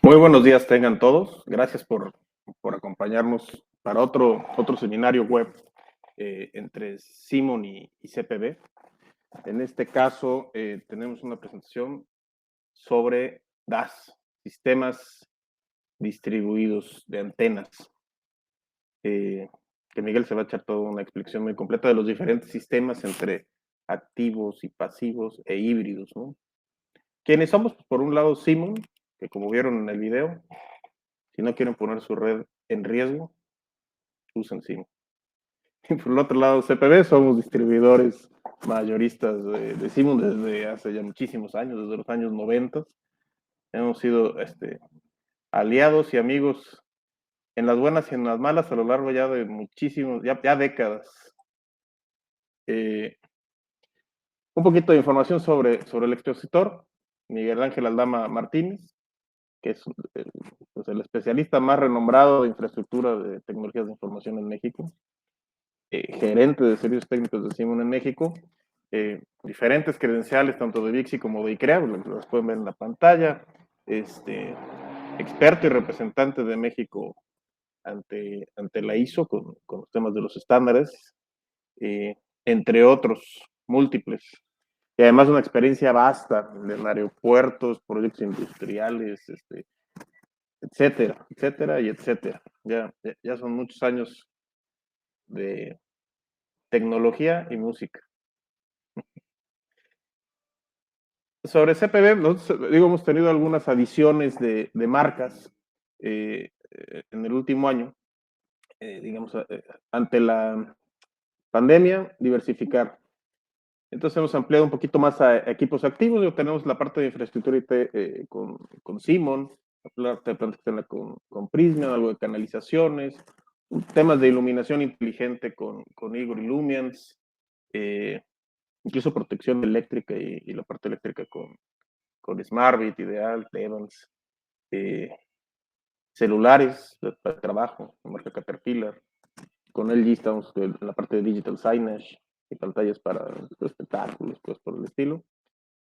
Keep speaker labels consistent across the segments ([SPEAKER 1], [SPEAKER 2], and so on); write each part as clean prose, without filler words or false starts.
[SPEAKER 1] Muy buenos días tengan todos. Gracias por acompañarnos para otro seminario web entre Simon y CPB. En este caso tenemos una presentación sobre DAS, sistemas distribuidos de antenas. ¿Qué que Miguel se va a echar toda una explicación muy completa de los diferentes sistemas entre activos y pasivos e híbridos, ¿no? ¿Quiénes somos? Pues por un lado, Simon, que como vieron en el video, si no quieren poner su red en riesgo, usen Simon. Y por el otro lado, CPB, somos distribuidores mayoristas de Simon desde hace ya muchísimos años, desde los años 90. Hemos sido aliados y amigos en las buenas y en las malas a lo largo ya de muchísimos, ya décadas. Un poquito de información sobre el expositor, Miguel Ángel Aldama Martínez, que es pues el especialista más renombrado de infraestructura de tecnologías de información en México, gerente de servicios técnicos de Simon en México, diferentes credenciales tanto de Vixi como de ICREA, las pueden ver en la pantalla, experto y representante de México ante la ISO con los temas de los estándares, entre otros múltiples. Y además una experiencia vasta en aeropuertos, proyectos industriales, etcétera, etcétera y etcétera. Ya son muchos años de tecnología y música. Sobre CPB, nosotros, digo, hemos tenido algunas adiciones de marcas en el último año, digamos, ante la pandemia, diversificar. Entonces hemos ampliado un poquito más a equipos activos. Ya tenemos la parte de infraestructura IT con Simon, la parte de con Prisma, algo de canalizaciones, temas de iluminación inteligente con Igor Illumians, incluso protección eléctrica y la parte eléctrica con SmartBit, Ideal, Evans, celulares para trabajo, marca Caterpillar. Con LG estamos en la parte de digital signage y pantallas para espectáculos, pues por el estilo.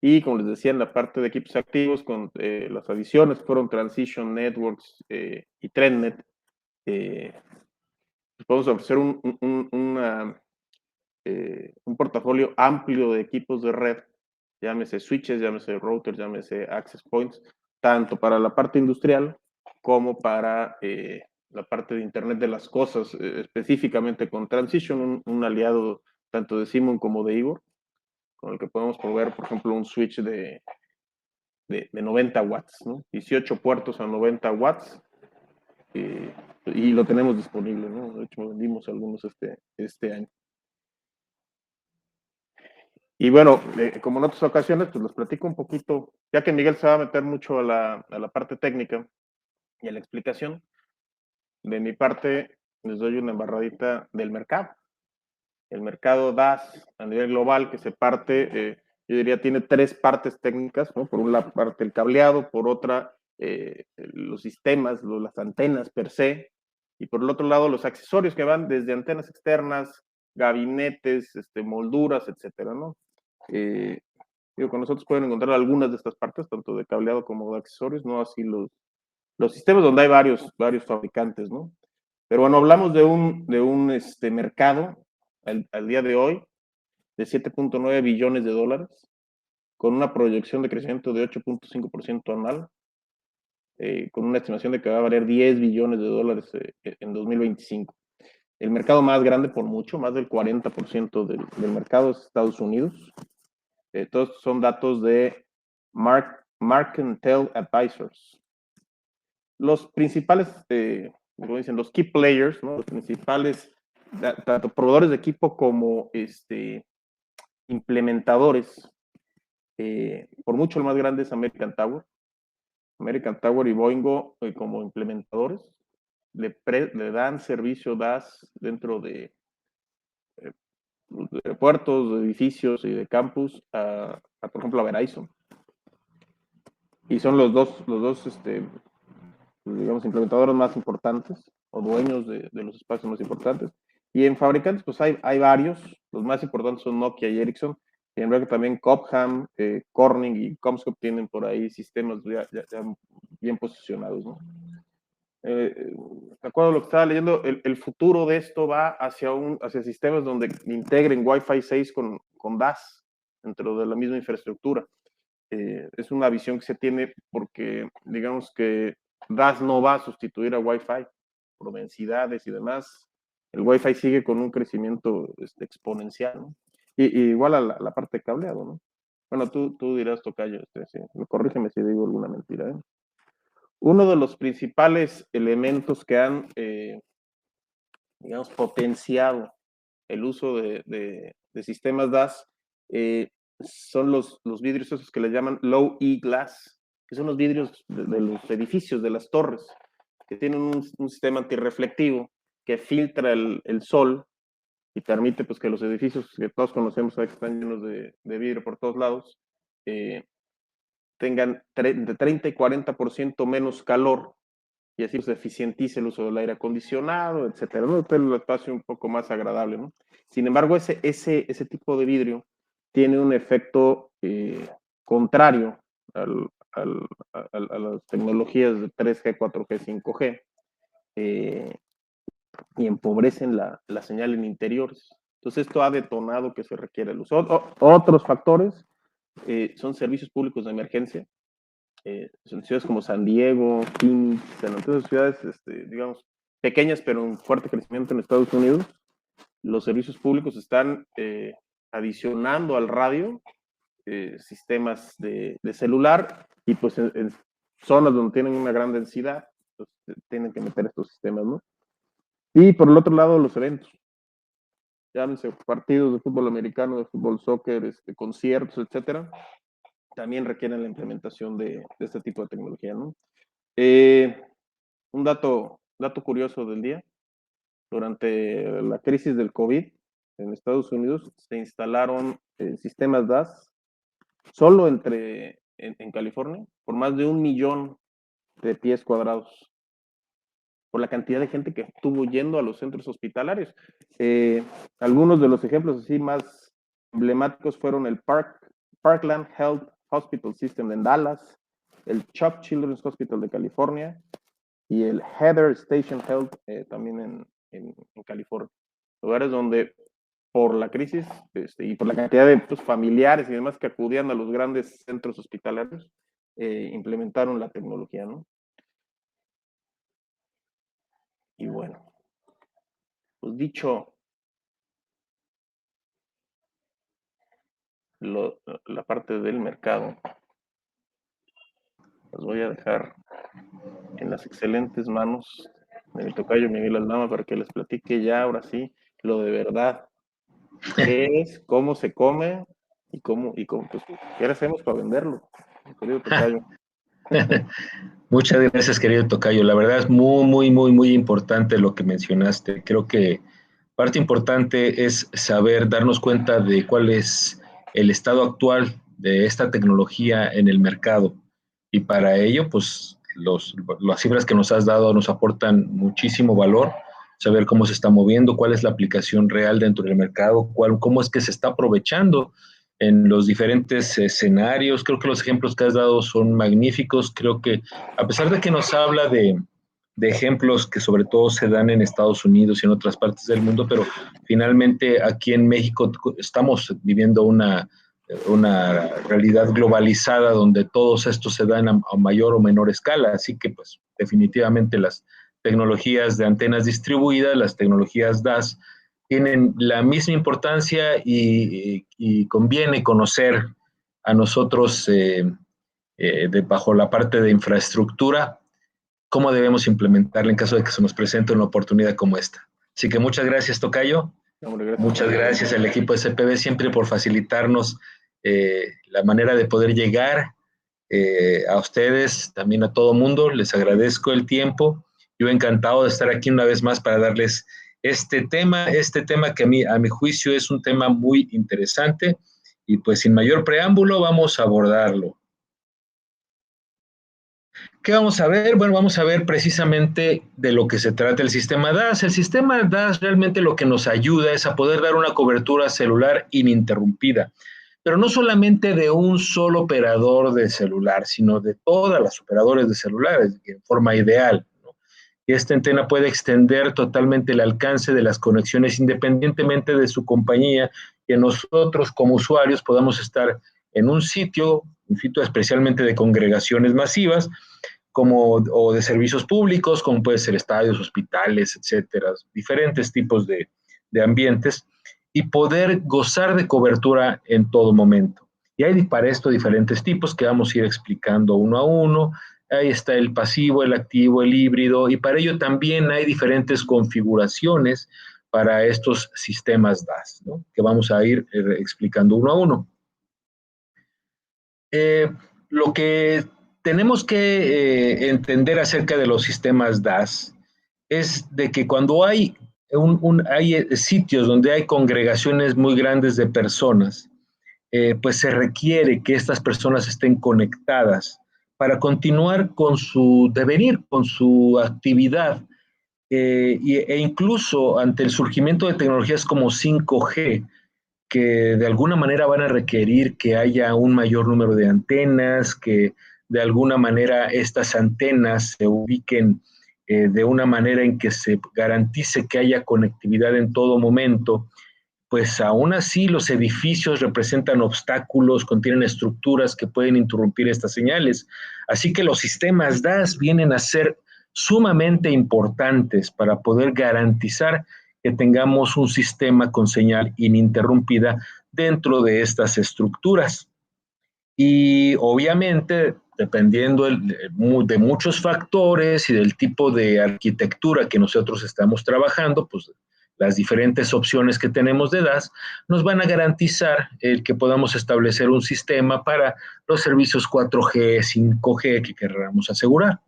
[SPEAKER 1] Y como les decía, en la parte de equipos activos, con las adiciones fueron Transition Networks y TrendNet. Podemos ofrecer un portafolio amplio de equipos de red, llámese switches, llámese routers, llámese access points, tanto para la parte industrial como para la parte de Internet de las cosas, específicamente con Transition, un aliado tanto de Simon como de Igor, con el que podemos proveer, por ejemplo, un switch de 90 watts, ¿no? 18 puertos a 90 watts, y lo tenemos disponible, ¿no? De hecho, vendimos algunos este año. Y bueno, como en otras ocasiones, pues les platico un poquito, ya que Miguel se va a meter mucho a la parte técnica y a la explicación. De mi parte, les doy una embarradita del mercado. El mercado DAS a nivel global, que se parte, yo diría, tiene tres partes técnicas, ¿no? Por una parte el cableado, por otra los sistemas, las antenas per se, y por el otro lado los accesorios que van desde antenas externas, gabinetes, molduras, etcétera, ¿no? Digo, con nosotros pueden encontrar algunas de estas partes, tanto de cableado como de accesorios, no así los sistemas donde hay varios fabricantes, ¿no? Pero bueno, hablamos de un mercado al día de hoy de 7.9 billones de dólares, con una proyección de crecimiento de 8.5% anual, con una estimación de que va a valer 10 billones de dólares en 2025. El mercado más grande por mucho, más del 40% del mercado es Estados Unidos. Todos son datos de Mark&Tell Advisors. Los principales, como dicen, los key players, ¿no? Los principales, tanto proveedores de equipo como implementadores, por mucho el más grande es American Tower. American Tower y Boingo como implementadores le dan servicio DAS dentro de puertos, de edificios y de campus por ejemplo, a Verizon. Y son los dos digamos, implementadores más importantes o dueños de los espacios más importantes. Y en fabricantes, pues hay varios. Los más importantes son Nokia y Ericsson. Y en realidad también Cobham, Corning y Comscope tienen por ahí sistemas ya bien posicionados, ¿no? De acuerdo a lo que estaba leyendo, el futuro de esto va hacia sistemas donde integren Wi-Fi 6 con DAS dentro de la misma infraestructura. Es una visión que se tiene porque, digamos que DAS no va a sustituir a Wi-Fi por densidades y demás. el Wi-Fi sigue con un crecimiento exponencial, ¿no? Y igual a la parte de cableado, ¿no? Bueno, tú dirás, tocayo, sí, corrígeme si digo alguna mentira, ¿eh? Uno de los principales elementos que han, digamos, potenciado el uso de sistemas DAS son los vidrios esos que le llaman low E glass, que son los vidrios de los edificios, de las torres, que tienen un sistema antirreflectivo que filtra el sol y permite pues, que los edificios que todos conocemos que están llenos de vidrio por todos lados, tengan de 30 y 40% menos calor y así se eficientice el uso del aire acondicionado, etcétera, ¿no? El espacio un poco más agradable, ¿no? Sin embargo, ese tipo de vidrio tiene un efecto contrario a las tecnologías de 3G, 4G, 5G, y empobrecen la señal en interiores. Entonces, esto ha detonado que se requiere el uso. Otros factores son servicios públicos de emergencia. Son ciudades como San Diego, Phoenix, San Antonio, ciudades, digamos, pequeñas pero en fuerte crecimiento en Estados Unidos. Los servicios públicos están adicionando al radio sistemas de celular y pues en zonas donde tienen una gran densidad, pues, tienen que meter estos sistemas, ¿no? Y por el otro lado, los eventos. Llámense partidos de fútbol americano, de fútbol soccer, conciertos, etcétera, también requieren la implementación de este tipo de tecnología, ¿no? Un dato curioso del día, durante la crisis del COVID en Estados Unidos se instalaron sistemas DAS solo en California por más de 1 millón de pies cuadrados, por la cantidad de gente que estuvo yendo a los centros hospitalarios. Algunos de los ejemplos así más emblemáticos fueron el Parkland Health Hospital System en Dallas, el Chubb Children's Hospital de California y el Heather Station Health también en California. Lugares donde por la crisis y por la cantidad de pues, familiares y demás que acudían a los grandes centros hospitalarios, implementaron la tecnología, ¿no? Y bueno, pues dicho la parte del mercado, los voy a dejar en las excelentes manos de mi tocayo Miguel Aldama para que les platique ya, ahora sí, lo de verdad. ¿Qué es? ¿Cómo se come? ¿Y cómo pues, qué hacemos para venderlo? Querido tocayo.
[SPEAKER 2] Muchas gracias, querido tocayo. La verdad es muy importante lo que mencionaste. Creo que parte importante es saber, darnos cuenta de cuál es el estado actual de esta tecnología en el mercado. Y para ello, pues, las cifras que nos has dado nos aportan muchísimo valor. Saber cómo se está moviendo, cuál es la aplicación real dentro del mercado, cómo es que se está aprovechando en los diferentes escenarios. Creo que los ejemplos que has dado son magníficos. Creo que a pesar de que nos habla de ejemplos que sobre todo se dan en Estados Unidos y en otras partes del mundo, pero finalmente aquí en México estamos viviendo una realidad globalizada donde todos estos se dan a mayor o menor escala, así que pues definitivamente las tecnologías de antenas distribuidas, las tecnologías DAS, tienen la misma importancia y conviene conocer a nosotros bajo la parte de infraestructura cómo debemos implementarla en caso de que se nos presente una oportunidad como esta. Así que muchas gracias, tocayo. Muchas gracias al equipo de CPB siempre por facilitarnos la manera de poder llegar a ustedes, también a todo mundo. Les agradezco el tiempo. Yo encantado de estar aquí una vez más para darles este tema que a mi juicio es un tema muy interesante y pues sin mayor preámbulo vamos a abordarlo. ¿Qué vamos a ver? Bueno, vamos a ver precisamente de lo que se trata el sistema DAS. El sistema DAS realmente lo que nos ayuda es a poder dar una cobertura celular ininterrumpida, pero no solamente de un solo operador de celular, sino de todas las operadores de celulares en forma ideal, ¿no? Y esta antena puede extender totalmente el alcance de las conexiones independientemente de su compañía, que nosotros como usuarios podamos estar en un sitio especialmente de congregaciones masivas, o de servicios públicos, como puede ser estadios, hospitales, etcétera, diferentes tipos de ambientes, y poder gozar de cobertura en todo momento. Y hay para esto diferentes tipos que vamos a ir explicando uno a uno. Ahí está el pasivo, el activo, el híbrido, y para ello también hay diferentes configuraciones para estos sistemas DAS, ¿no? Que vamos a ir explicando uno a uno. Lo que tenemos que entender acerca de los sistemas DAS es de que cuando hay sitios donde hay congregaciones muy grandes de personas, pues se requiere que estas personas estén conectadas para continuar con su devenir, con su actividad, e incluso ante el surgimiento de tecnologías como 5G, que de alguna manera van a requerir que haya un mayor número de antenas, que de alguna manera estas antenas se ubiquen de una manera en que se garantice que haya conectividad en todo momento, pues aún así los edificios representan obstáculos, contienen estructuras que pueden interrumpir estas señales. Así que los sistemas DAS vienen a ser sumamente importantes para poder garantizar que tengamos un sistema con señal ininterrumpida dentro de estas estructuras. Y obviamente, dependiendo de muchos factores y del tipo de arquitectura que nosotros estamos trabajando, pues las diferentes opciones que tenemos de DAS nos van a garantizar el que podamos establecer un sistema para los servicios 4G, 5G que queramos asegurar.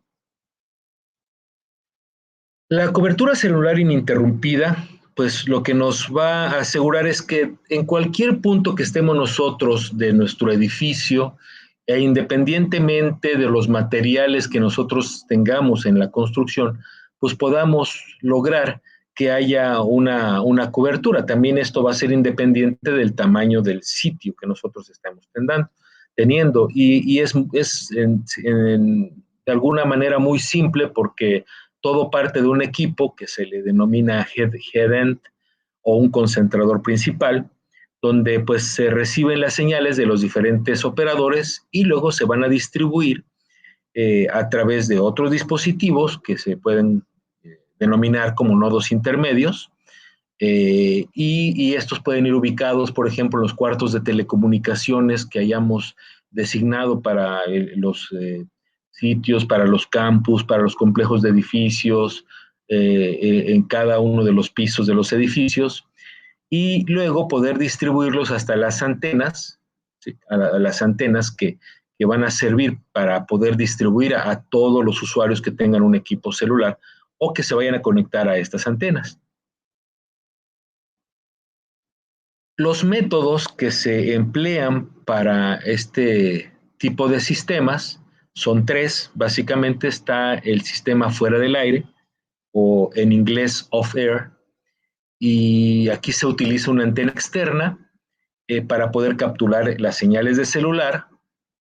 [SPEAKER 2] La cobertura celular ininterrumpida, pues lo que nos va a asegurar es que en cualquier punto que estemos nosotros de nuestro edificio, e independientemente de los materiales que nosotros tengamos en la construcción, pues podamos lograr que haya una cobertura. También esto va a ser independiente del tamaño del sitio que nosotros estemos teniendo. Y es de alguna manera muy simple porque todo parte de un equipo que se le denomina head-end o un concentrador principal, donde pues se reciben las señales de los diferentes operadores y luego se van a distribuir a través de otros dispositivos que se pueden denominar como nodos intermedios, y estos pueden ir ubicados, por ejemplo, en los cuartos de telecomunicaciones que hayamos designado para los sitios, para los campus, para los complejos de edificios, en cada uno de los pisos de los edificios, y luego poder distribuirlos hasta las antenas, ¿sí? A las antenas que van a servir para poder distribuir a todos los usuarios que tengan un equipo celular o que se vayan a conectar a estas antenas. Los métodos que se emplean para este tipo de sistemas son tres. Básicamente está el sistema fuera del aire, o en inglés off-air, y aquí se utiliza una antena externa para poder capturar las señales de celular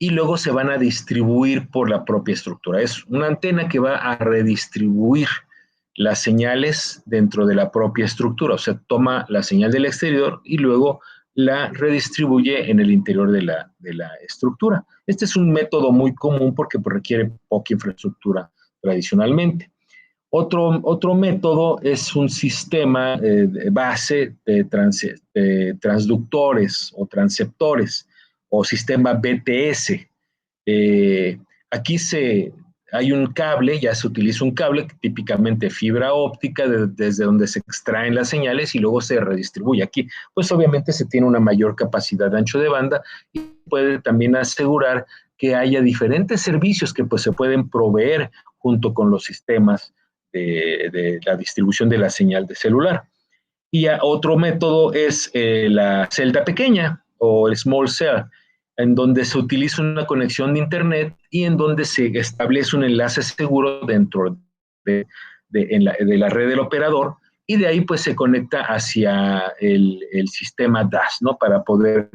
[SPEAKER 2] y luego se van a distribuir por la propia estructura. Es una antena que va a redistribuir las señales dentro de la propia estructura, o sea, toma la señal del exterior y luego la redistribuye en el interior de la estructura. Este es un método muy común porque pues, requiere poca infraestructura tradicionalmente. Otro método es un sistema base de transductores o transceptores o sistema BTS. Eh, aquí hay un cable, ya se utiliza un cable, típicamente fibra óptica, desde donde se extraen las señales y luego se redistribuye. Aquí, pues obviamente se tiene una mayor capacidad de ancho de banda y puede también asegurar que haya diferentes servicios que pues se pueden proveer junto con los sistemas de la distribución de la señal de celular. Y otro método es la celda pequeña o el small cell, en donde se utiliza una conexión de internet y en donde se establece un enlace seguro dentro de la red del operador, y de ahí pues se conecta hacia el sistema DAS, ¿no? Para poder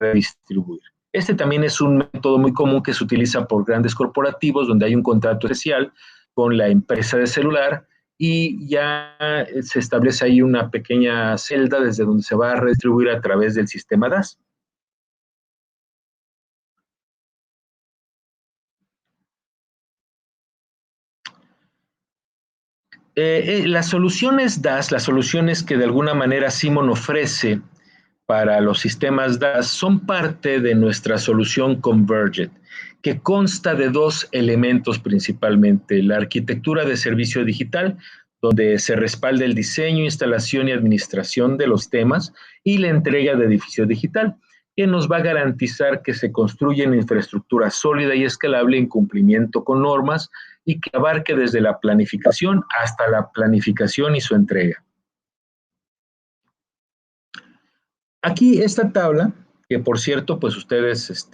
[SPEAKER 2] redistribuir. Este también es un método muy común que se utiliza por grandes corporativos donde hay un contrato especial con la empresa de celular y ya se establece ahí una pequeña celda desde donde se va a redistribuir a través del sistema DAS. Las soluciones DAS, las soluciones que de alguna manera Simon ofrece para los sistemas DAS son parte de nuestra solución Converged, que consta de dos elementos principalmente: la arquitectura de servicio digital, donde se respalda el diseño, instalación y administración de los temas, y la entrega de edificio digital, que nos va a garantizar que se construye una infraestructura sólida y escalable en cumplimiento con normas y que abarque desde la planificación hasta la planificación y su entrega. Aquí esta tabla, que por cierto, pues ustedes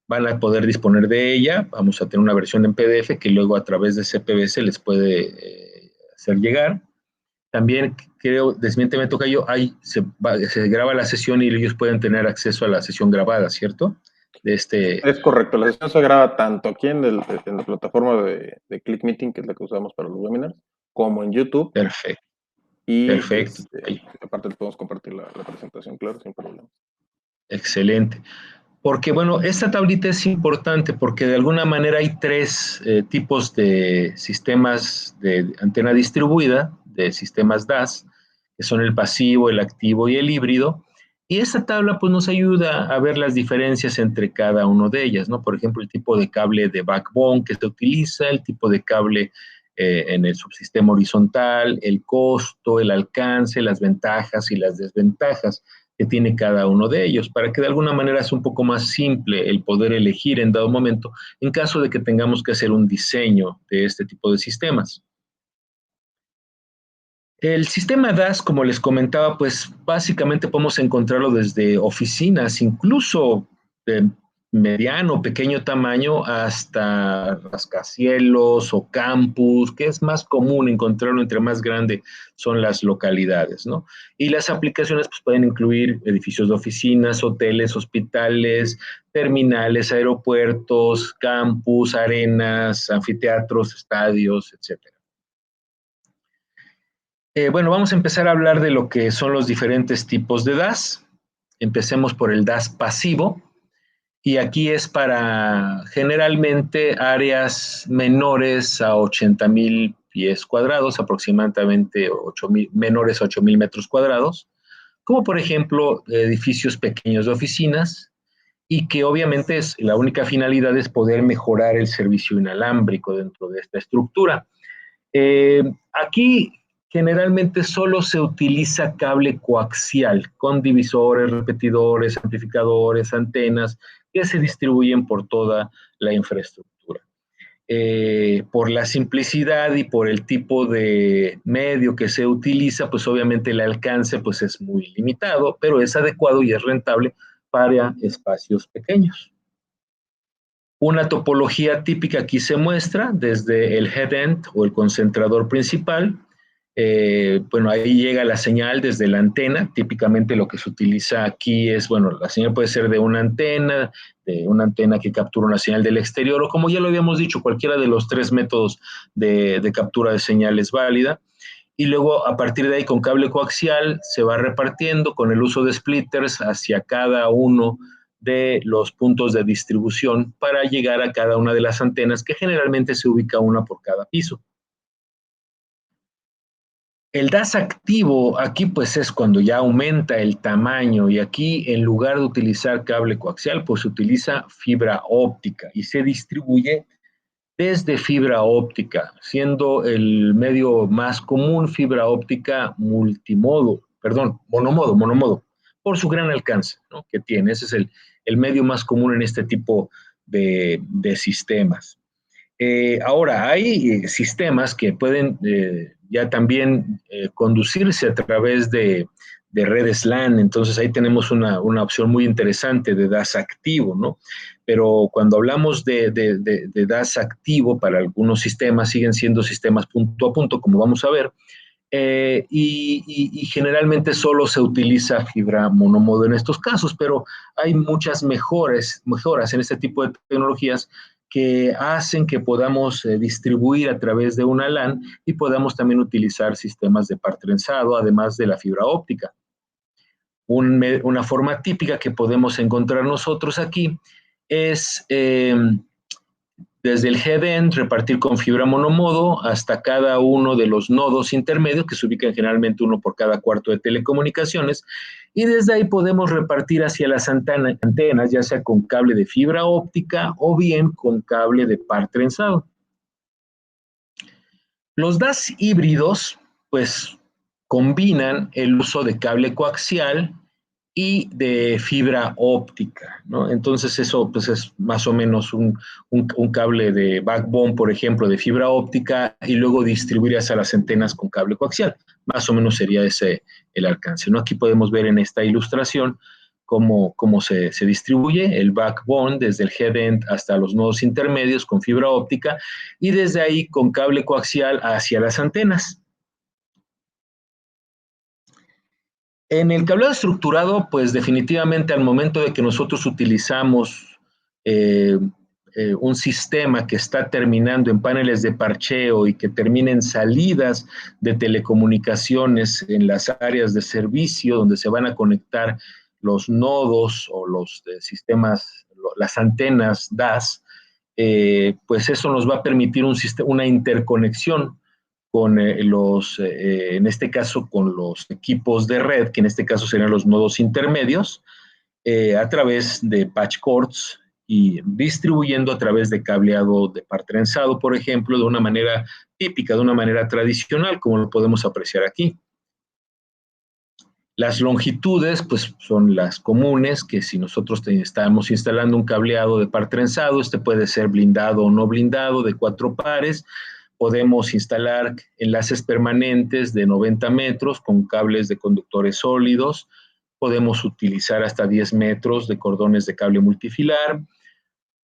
[SPEAKER 2] van a poder disponer de ella. Vamos a tener una versión en PDF que luego a través de CPB se les puede hacer llegar. También creo, desmiénteme, Tocayo, se graba la sesión y ellos pueden tener acceso a la sesión grabada, ¿cierto?
[SPEAKER 1] Es correcto, la sesión se graba tanto aquí en la plataforma de Click Meeting, que es la que usamos para los webinars, como en YouTube.
[SPEAKER 2] Perfecto,
[SPEAKER 1] Y
[SPEAKER 2] perfecto.
[SPEAKER 1] aparte podemos compartir la presentación, claro, sin problema.
[SPEAKER 2] Excelente. Porque, bueno, esta tablita es importante porque de alguna manera hay tres tipos de sistemas de antena distribuida, de sistemas DAS, que son el pasivo, el activo y el híbrido. Y esta tabla pues nos ayuda a ver las diferencias entre cada uno de ellas, ¿no? Por ejemplo, el tipo de cable de backbone que se utiliza, el tipo de cable en el subsistema horizontal, el costo, el alcance, las ventajas y las desventajas que tiene cada uno de ellos, para que de alguna manera sea un poco más simple el poder elegir en dado momento en caso de que tengamos que hacer un diseño de este tipo de sistemas. El sistema DAS, como les comentaba, pues básicamente podemos encontrarlo desde oficinas, incluso de mediano, pequeño tamaño, hasta rascacielos o campus, que es más común encontrarlo entre más grande son las localidades, ¿no? Y las aplicaciones pues, pueden incluir edificios de oficinas, hoteles, hospitales, terminales, aeropuertos, campus, arenas, anfiteatros, estadios, etcétera. Bueno, vamos a empezar a hablar de lo que son los diferentes tipos de DAS. Empecemos por el DAS pasivo. Y aquí es para generalmente áreas menores a 80,000 pies cuadrados, aproximadamente menores a 8,000 metros cuadrados, como por ejemplo edificios pequeños de oficinas, y que obviamente la única finalidad es poder mejorar el servicio inalámbrico dentro de esta estructura. Aquí generalmente solo se utiliza cable coaxial con divisores, repetidores, amplificadores, antenas que se distribuyen por toda la infraestructura. Por la simplicidad y por el tipo de medio que se utiliza, pues obviamente el alcance pues es muy limitado, pero es adecuado y es rentable para espacios pequeños. Una topología típica aquí se muestra desde el head-end o el concentrador principal. Bueno, ahí llega la señal desde la antena. Típicamente lo que se utiliza aquí es, bueno, la señal puede ser de una antena que captura una señal del exterior, o como ya lo habíamos dicho, cualquiera de los tres métodos de captura de señal es válida. Y luego a partir de ahí con cable coaxial se va repartiendo con el uso de splitters hacia cada uno de los puntos de distribución para llegar a cada una de las antenas, que generalmente se ubica una por cada piso. El DAS activo aquí pues es cuando ya aumenta el tamaño, y aquí en lugar de utilizar cable coaxial pues se utiliza fibra óptica y se distribuye desde fibra óptica, siendo el medio más común fibra óptica monomodo, por su gran alcance, ¿no?, que tiene. Ese es el medio más común en este tipo de sistemas. Ahora, hay sistemas que pueden ya también conducirse a través de redes LAN. Entonces ahí tenemos una opción muy interesante de DAS activo, ¿no? Pero cuando hablamos de DAS activo, para algunos sistemas siguen siendo sistemas punto a punto, como vamos a ver, y generalmente solo se utiliza fibra monomodo en estos casos, pero hay muchas mejoras en este tipo de tecnologías que hacen que podamos distribuir a través de una LAN y podamos también utilizar sistemas de par trenzado, además de la fibra óptica. Una forma típica que podemos encontrar nosotros aquí es desde el head-end, repartir con fibra monomodo hasta cada uno de los nodos intermedios, que se ubican generalmente uno por cada cuarto de telecomunicaciones, y desde ahí podemos repartir hacia las antenas, ya sea con cable de fibra óptica o bien con cable de par trenzado. Los DAS híbridos, pues, combinan el uso de cable coaxial y de fibra óptica, ¿no? Entonces eso pues es más o menos un cable de backbone, por ejemplo, de fibra óptica y luego distribuir hacia las antenas con cable coaxial. Más o menos sería ese el alcance, ¿no? Aquí podemos ver en esta ilustración cómo se distribuye el backbone desde el head-end hasta los nodos intermedios con fibra óptica y desde ahí con cable coaxial hacia las antenas. En el cableado estructurado, pues definitivamente al momento de que nosotros utilizamos un sistema que está terminando en paneles de parcheo y que termina en salidas de telecomunicaciones en las áreas de servicio donde se van a conectar los nodos o los sistemas, las antenas DAS, pues eso nos va a permitir una interconexión con en este caso, con los equipos de red, que en este caso serían los nodos intermedios, a través de patch cords y distribuyendo a través de cableado de par trenzado, por ejemplo, de una manera típica, de una manera tradicional, como lo podemos apreciar aquí. Las longitudes, pues, son las comunes, que si nosotros estamos instalando un cableado de par trenzado, este puede ser blindado o no blindado, de 4 pares. Podemos instalar enlaces permanentes de 90 metros con cables de conductores sólidos. Podemos utilizar hasta 10 metros de cordones de cable multifilar.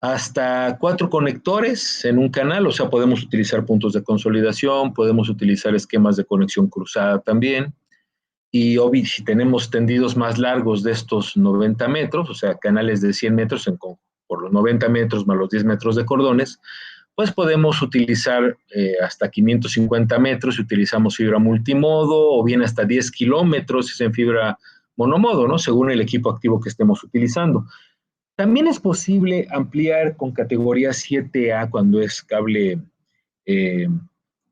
[SPEAKER 2] Hasta 4 conectores en un canal, o sea, podemos utilizar puntos de consolidación, podemos utilizar esquemas de conexión cruzada también. Y si tenemos tendidos más largos de estos 90 metros, o sea, canales de 100 metros por los 90 metros más los 10 metros de cordones, pues podemos utilizar hasta 550 metros si utilizamos fibra multimodo, o bien hasta 10 kilómetros si es en fibra monomodo, ¿no? Según el equipo activo que estemos utilizando. También es posible ampliar con categoría 7A cuando es cable,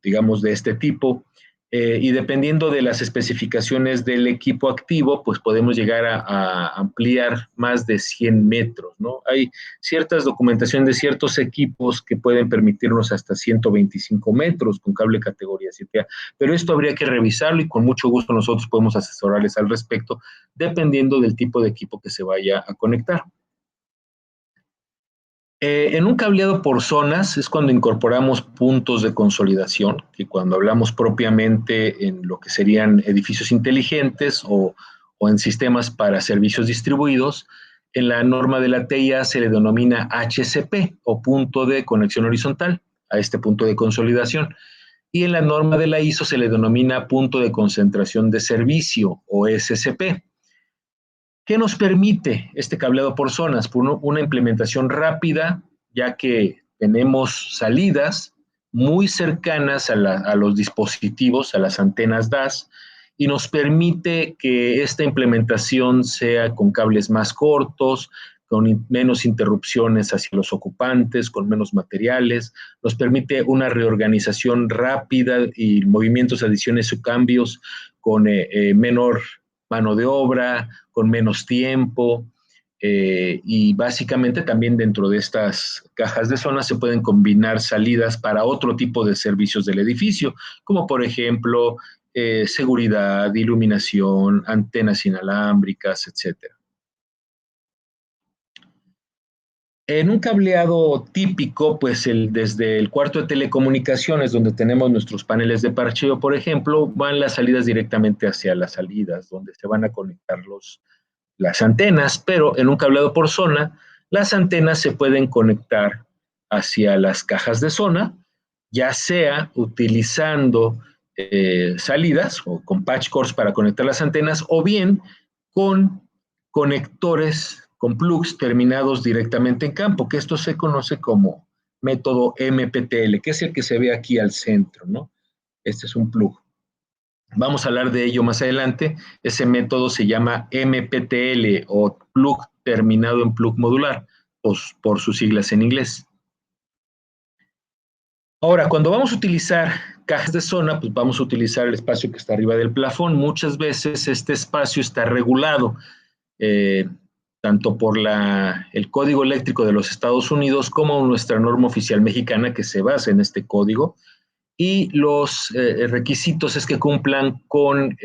[SPEAKER 2] digamos, de este tipo, y dependiendo de las especificaciones del equipo activo, pues podemos llegar a ampliar más de 100 metros, ¿no? Hay ciertas documentaciones de ciertos equipos que pueden permitirnos hasta 125 metros con cable categoría 7A, pero esto habría que revisarlo y con mucho gusto nosotros podemos asesorarles al respecto, dependiendo del tipo de equipo que se vaya a conectar. En un cableado por zonas es cuando incorporamos puntos de consolidación, que cuando hablamos propiamente en lo que serían edificios inteligentes o en sistemas para servicios distribuidos, en la norma de la TIA se le denomina HCP o punto de conexión horizontal a este punto de consolidación. Y en la norma de la ISO se le denomina punto de concentración de servicio o SCP. ¿Qué nos permite este cableado por zonas? Por una implementación rápida, ya que tenemos salidas muy cercanas a los dispositivos, a las antenas DAS, y nos permite que esta implementación sea con cables más cortos, con menos interrupciones hacia los ocupantes, con menos materiales, nos permite una reorganización rápida y movimientos, adiciones o cambios con menor mano de obra, con menos tiempo, y básicamente también dentro de estas cajas de zona se pueden combinar salidas para otro tipo de servicios del edificio, como por ejemplo seguridad, iluminación, antenas inalámbricas, etcétera. En un cableado típico, pues desde el cuarto de telecomunicaciones, donde tenemos nuestros paneles de parcheo, por ejemplo, van las salidas directamente hacia las salidas, donde se van a conectar las antenas, pero en un cableado por zona, las antenas se pueden conectar hacia las cajas de zona, ya sea utilizando salidas o con patch cords para conectar las antenas, o bien con conectores con plugs terminados directamente en campo, que esto se conoce como método MPTL, que es el que se ve aquí al centro, ¿no? Este es un plug. Vamos a hablar de ello más adelante. Ese método se llama MPTL o plug terminado en plug modular, por sus siglas en inglés. Ahora, cuando vamos a utilizar cajas de zona, pues vamos a utilizar el espacio que está arriba del plafón. Muchas veces este espacio está regulado, eh, tanto por el Código Eléctrico de los Estados Unidos como nuestra norma oficial mexicana que se basa en este código. Y los requisitos es que cumplan con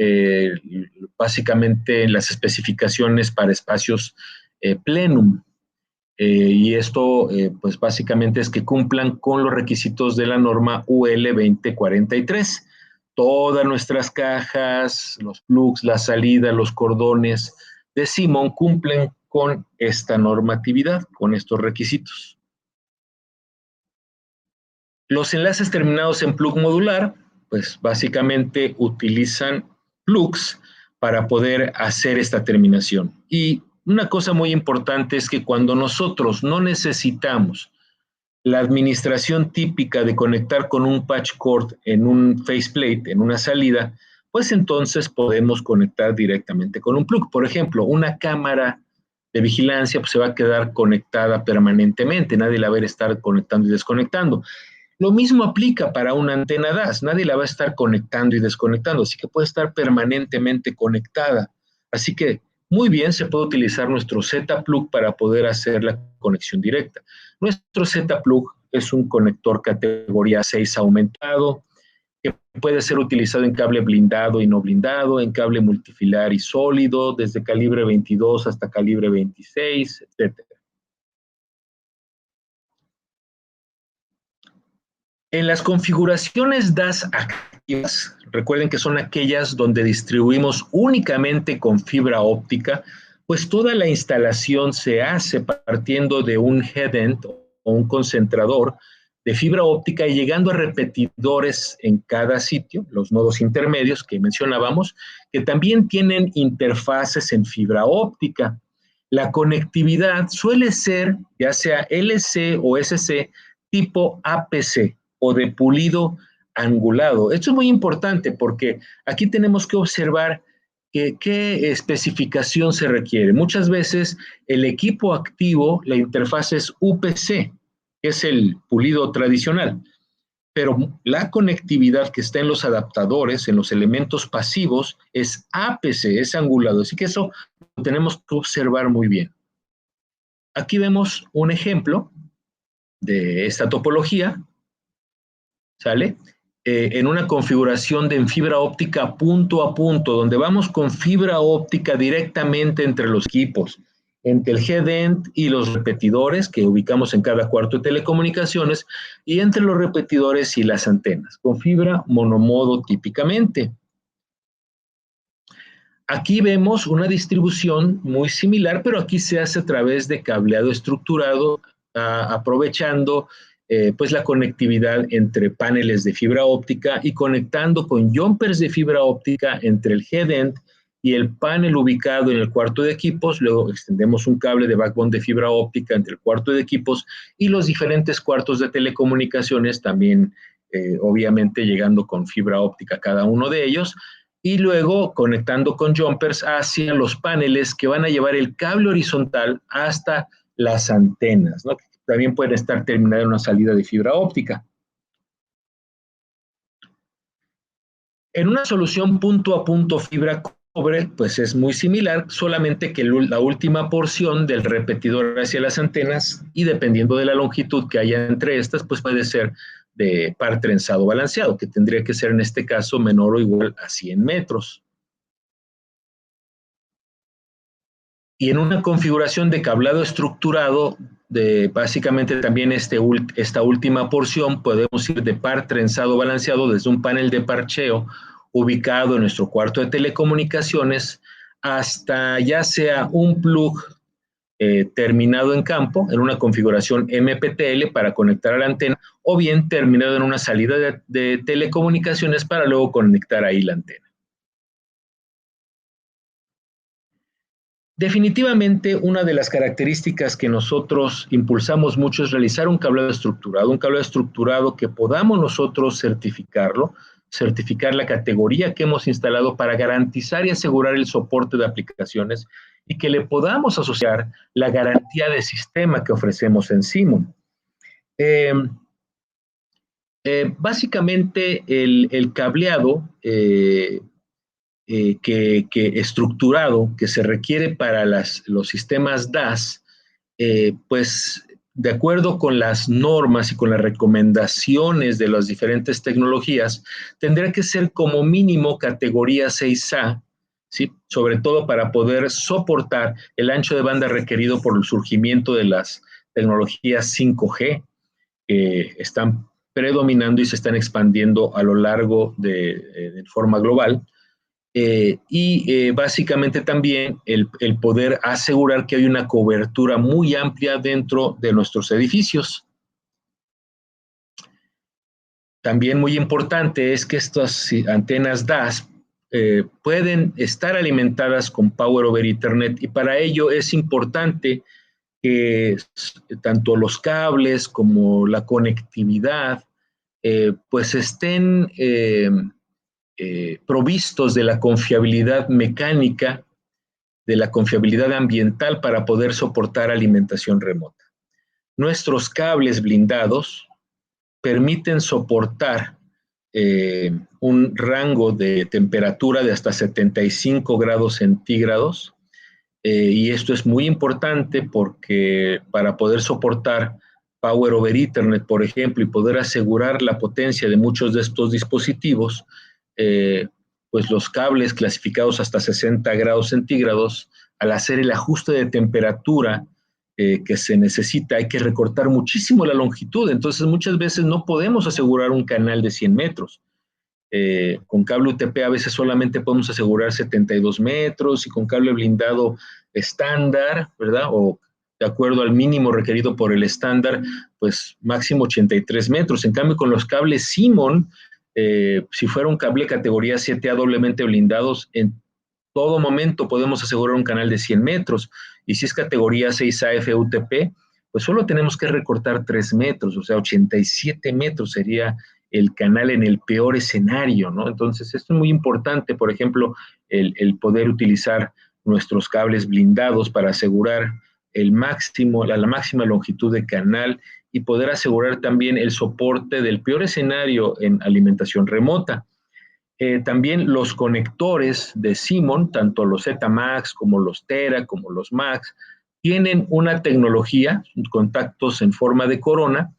[SPEAKER 2] básicamente las especificaciones para espacios plenum. Y esto, pues básicamente es que cumplan con los requisitos de la norma UL 2043. Todas nuestras cajas, los plugs, la salida, los cordones de Simon cumplen con esta normatividad, con estos requisitos. Los enlaces terminados en plug modular, pues básicamente utilizan plugs para poder hacer esta terminación. Y una cosa muy importante es que cuando nosotros no necesitamos la administración típica de conectar con un patch cord en un faceplate, en una salida, pues entonces podemos conectar directamente con un plug. Por ejemplo, una cámara de vigilancia pues se va a quedar conectada permanentemente, nadie la va a estar conectando y desconectando. Lo mismo aplica para una antena DAS, nadie la va a estar conectando y desconectando, así que puede estar permanentemente conectada. Así que muy bien se puede utilizar nuestro Z-Plug para poder hacer la conexión directa. Nuestro Z-Plug es un conector categoría 6 aumentado, que puede ser utilizado en cable blindado y no blindado, en cable multifilar y sólido, desde calibre 22 hasta calibre 26, etc. En las configuraciones DAS activas, recuerden que son aquellas donde distribuimos únicamente con fibra óptica, pues toda la instalación se hace partiendo de un headend o un concentrador de fibra óptica y llegando a repetidores en cada sitio, los nodos intermedios que mencionábamos, que también tienen interfaces en fibra óptica. La conectividad suele ser ya sea LC o SC tipo APC o de pulido angulado. Esto es muy importante porque aquí tenemos que observar qué especificación se requiere. Muchas veces el equipo activo, la interfaz es UPC, que es el pulido tradicional, pero la conectividad que está en los adaptadores, en los elementos pasivos, es APC, es angulado. Así que eso lo tenemos que observar muy bien. Aquí vemos un ejemplo de esta topología, ¿sale? En una configuración de en fibra óptica punto a punto, donde vamos con fibra óptica directamente entre los equipos, entre el headend y los repetidores que ubicamos en cada cuarto de telecomunicaciones, y entre los repetidores y las antenas, con fibra monomodo típicamente. Aquí vemos una distribución muy similar, pero aquí se hace a través de cableado estructurado, aprovechando pues la conectividad entre paneles de fibra óptica y conectando con jumpers de fibra óptica entre el headend y el panel ubicado en el cuarto de equipos. Luego extendemos un cable de backbone de fibra óptica entre el cuarto de equipos y los diferentes cuartos de telecomunicaciones, también obviamente llegando con fibra óptica cada uno de ellos, y luego conectando con jumpers hacia los paneles que van a llevar el cable horizontal hasta las antenas, ¿no? También pueden estar terminadas en una salida de fibra óptica. En una solución punto a punto fibra cobre, pues es muy similar, solamente que la última porción del repetidor hacia las antenas, y dependiendo de la longitud que haya entre estas, pues puede ser de par trenzado balanceado, que tendría que ser en este caso menor o igual a 100 metros. Y en una configuración de cablado estructurado, básicamente también esta última porción, podemos ir de par trenzado balanceado desde un panel de parcheo ubicado en nuestro cuarto de telecomunicaciones hasta ya sea un plug terminado en campo, en una configuración MPTL para conectar a la antena, o bien terminado en una salida de telecomunicaciones para luego conectar ahí la antena. Definitivamente, una de las características que nosotros impulsamos mucho es realizar un cableado estructurado que podamos nosotros certificarlo, certificar la categoría que hemos instalado para garantizar y asegurar el soporte de aplicaciones y que le podamos asociar la garantía de sistema que ofrecemos en Simon. Básicamente el cableado que estructurado que se requiere para los sistemas DAS, pues de acuerdo con las normas y con las recomendaciones de las diferentes tecnologías, tendría que ser como mínimo categoría 6A, ¿sí? Sobre todo para poder soportar el ancho de banda requerido por el surgimiento de las tecnologías 5G que están predominando y se están expandiendo a lo largo de forma global. Básicamente también el poder asegurar que hay una cobertura muy amplia dentro de nuestros edificios. También muy importante es que estas antenas DAS pueden estar alimentadas con Power over Ethernet y para ello es importante que tanto los cables como la conectividad pues estén provistos de la confiabilidad mecánica, de la confiabilidad ambiental para poder soportar alimentación remota. Nuestros cables blindados permiten soportar un rango de temperatura de hasta 75 grados centígrados y esto es muy importante porque para poder soportar Power over Ethernet, por ejemplo, y poder asegurar la potencia de muchos de estos dispositivos, eh, pues los cables clasificados hasta 60 grados centígrados, al hacer el ajuste de temperatura que se necesita, hay que recortar muchísimo la longitud. Entonces, muchas veces no podemos asegurar un canal de 100 metros. Con cable UTP a veces solamente podemos asegurar 72 metros y con cable blindado estándar, ¿verdad? O de acuerdo al mínimo requerido por el estándar, pues máximo 83 metros. En cambio, con los cables Simon, si fuera un cable categoría 7A doblemente blindados, en todo momento podemos asegurar un canal de 100 metros. Y si es categoría 6A FUTP, pues solo tenemos que recortar 3 metros, o sea, 87 metros sería el canal en el peor escenario, ¿no? Entonces, esto es muy importante, por ejemplo, el poder utilizar nuestros cables blindados para asegurar el máximo, la máxima longitud de canal y poder asegurar también el soporte del peor escenario en alimentación remota. También los conectores de Simon, tanto los Z-Max como los Tera, como los Max, tienen una tecnología, contactos en forma de corona,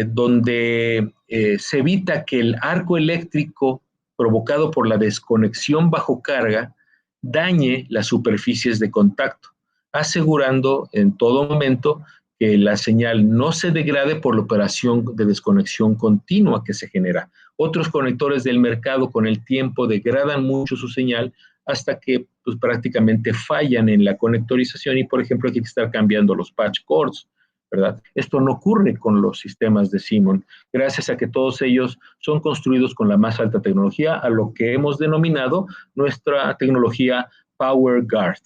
[SPEAKER 2] donde se evita que el arco eléctrico provocado por la desconexión bajo carga dañe las superficies de contacto, asegurando en todo momento que la señal no se degrade por la operación de desconexión continua que se genera. Otros conectores del mercado con el tiempo degradan mucho su señal hasta que pues, prácticamente fallan en la conectorización y, por ejemplo, hay que estar cambiando los patch cords, ¿verdad? Esto no ocurre con los sistemas de Simon, gracias a que todos ellos son construidos con la más alta tecnología, a lo que hemos denominado nuestra tecnología PowerGuard.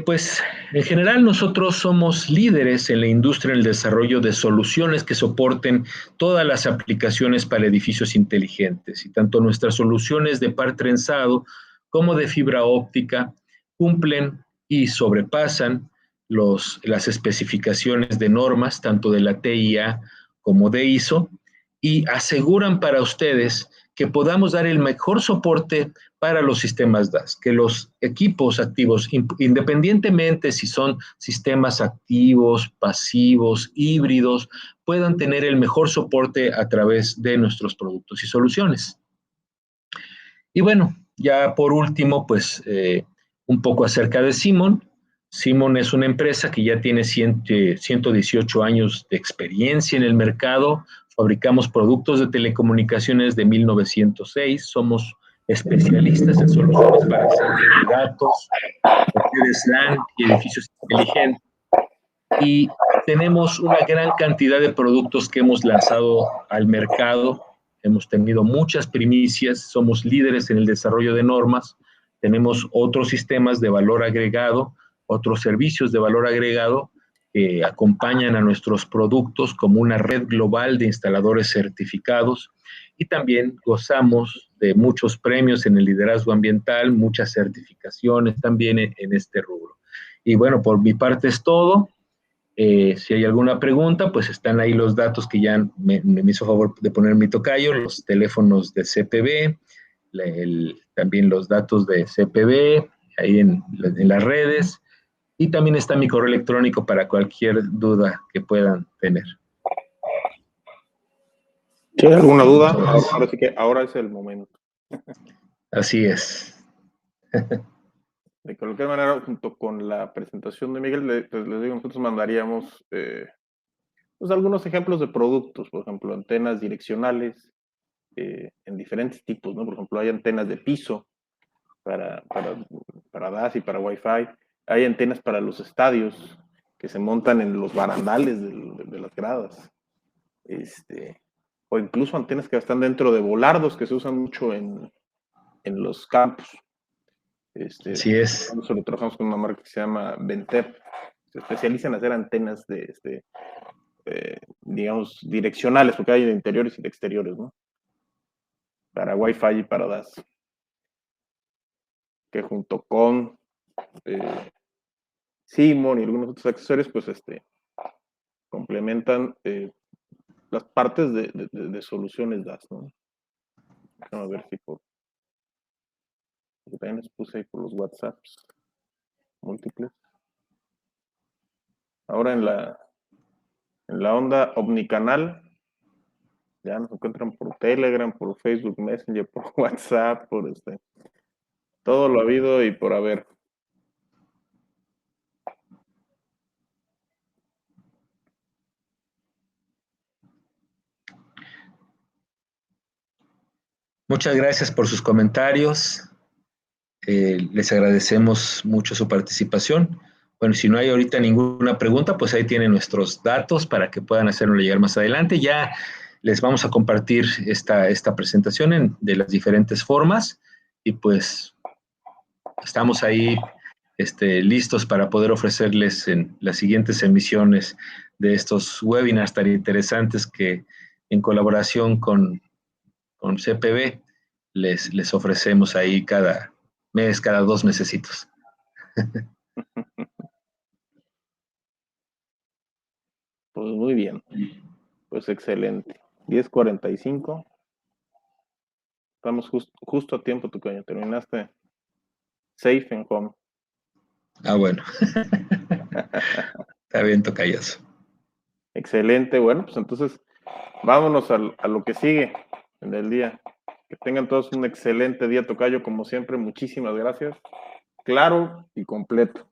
[SPEAKER 2] Pues en general nosotros somos líderes en la industria en el desarrollo de soluciones que soporten todas las aplicaciones para edificios inteligentes y tanto nuestras soluciones de par trenzado como de fibra óptica cumplen y sobrepasan las especificaciones de normas tanto de la TIA como de ISO y aseguran para ustedes que podamos dar el mejor soporte para los sistemas DAS, que los equipos activos, independientemente si son sistemas activos, pasivos, híbridos, puedan tener el mejor soporte a través de nuestros productos y soluciones. Y bueno, ya por último, pues un poco acerca de Simon. Simon es una empresa que ya tiene 118 años de experiencia en el mercado. Fabricamos productos de telecomunicaciones de 1906. Somos especialistas en soluciones para centros de datos, redes LAN y edificios inteligentes. Y tenemos una gran cantidad de productos que hemos lanzado al mercado. Hemos tenido muchas primicias, somos líderes en el desarrollo de normas, tenemos otros sistemas de valor agregado, otros servicios de valor agregado que acompañan a nuestros productos como una red global de instaladores certificados y también gozamos de muchos premios en el liderazgo ambiental, muchas certificaciones también en este rubro. Y bueno, por mi parte es todo. Si hay alguna pregunta, pues están ahí los datos que ya me hizo favor de poner mi tocayo, los teléfonos de CPB, también los datos de CPB, ahí en las redes, y también está mi correo electrónico para cualquier duda que puedan tener.
[SPEAKER 1] Si hay alguna duda,
[SPEAKER 2] Entonces,
[SPEAKER 1] ahora sí que ahora es el momento.
[SPEAKER 2] así es.
[SPEAKER 1] De cualquier manera, junto con la presentación de Miguel, pues les digo, nosotros mandaríamos pues algunos ejemplos de productos, por ejemplo, antenas direccionales en diferentes tipos, ¿no? Por ejemplo, hay antenas de piso para, para, para DAS y para Wi-Fi, hay antenas para los estadios que se montan en los barandales de las gradas, o incluso antenas que están dentro de volardos que se usan mucho en los campos.
[SPEAKER 2] Así es.
[SPEAKER 1] Nosotros trabajamos con una marca que se llama Ventep, se especializa en hacer antenas digamos, direccionales, porque hay de interiores y de exteriores, ¿no? Para Wi-Fi y para DAS. Que junto con Simon y algunos otros accesorios, pues complementan las partes de soluciones DAS, ¿no? Vamos a ver si porque también les puse ahí por los WhatsApps múltiples. Ahora en la onda omnicanal, ya nos encuentran por Telegram, por Facebook Messenger, por WhatsApp, por todo lo habido y por haber.
[SPEAKER 2] Muchas gracias por sus comentarios. Les agradecemos mucho su participación. Bueno, si no hay ahorita ninguna pregunta, pues ahí tienen nuestros datos para que puedan hacerlo llegar más adelante. Ya les vamos a compartir esta presentación de las diferentes formas y pues estamos ahí listos para poder ofrecerles en las siguientes emisiones de estos webinars tan interesantes que en colaboración con CPB les ofrecemos ahí cada mes, cada 2 mesecitos.
[SPEAKER 1] Pues muy bien, pues excelente. 10:45. Estamos justo a tiempo, Tocayo. Terminaste safe and home.
[SPEAKER 2] Ah, bueno. Está bien, tocayazo.
[SPEAKER 1] Excelente. Bueno, pues entonces vámonos a lo que sigue en el día. Que tengan todos un excelente día, Tocayo. Como siempre, muchísimas gracias. Claro y completo.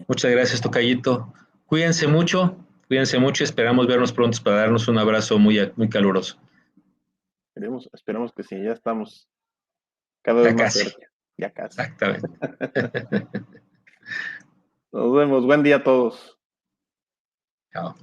[SPEAKER 2] Muchas gracias, tocayito. Cuídense mucho. Esperamos vernos pronto para darnos un abrazo muy, muy caluroso.
[SPEAKER 1] Esperemos que sí, ya estamos cada vez
[SPEAKER 2] Ya
[SPEAKER 1] más
[SPEAKER 2] casi.
[SPEAKER 1] cerca. Ya casi.
[SPEAKER 2] Exactamente.
[SPEAKER 1] Nos vemos. Buen día a todos.
[SPEAKER 2] Chao.